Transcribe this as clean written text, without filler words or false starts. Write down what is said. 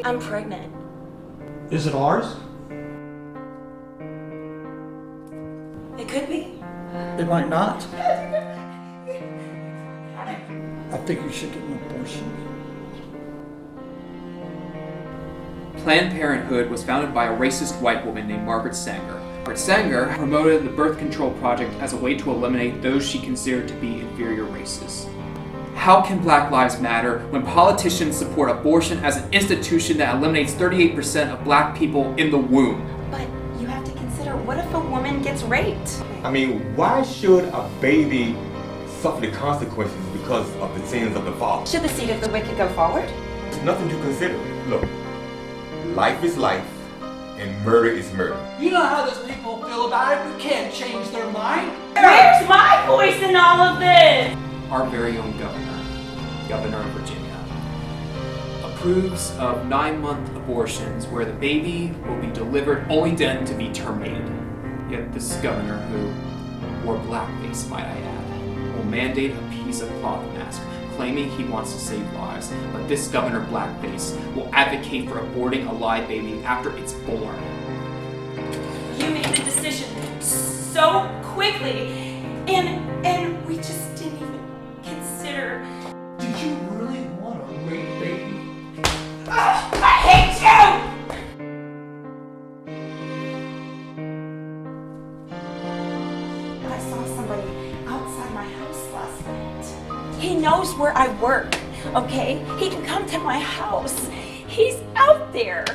I'm pregnant. Is it ours? It could be. It might not. I think you should get an abortion. Planned Parenthood was founded by a racist white woman named Margaret Sanger. Margaret Sanger promoted the birth control project as a way to eliminate those she considered to be inferior races. How can Black Lives matter when politicians support abortion as an institution that eliminates 38% of Black people in the womb? But you have to consider, what if a woman gets raped? I mean, why should a baby suffer the consequences because of the sins of the father? Should the seed of the wicked go forward? There's nothing to consider. Look, life is life, and murder is murder. You know how those people feel about it. We can't change their mind. Where's my voice in all of this? Our very own governor of Virginia, approves of 9-month abortions where the baby will be delivered only then to be terminated. Yet this governor, who wore blackface, might I add, will mandate a piece of cloth mask, claiming he wants to save lives, but this governor blackface will advocate for aborting a live baby after it's born. You made the decision so quickly, and we just didn't even consider. Did you really want a rape baby? I hate you! I saw somebody outside my house last night. He knows where I work, okay? He can come to my house. He's out there.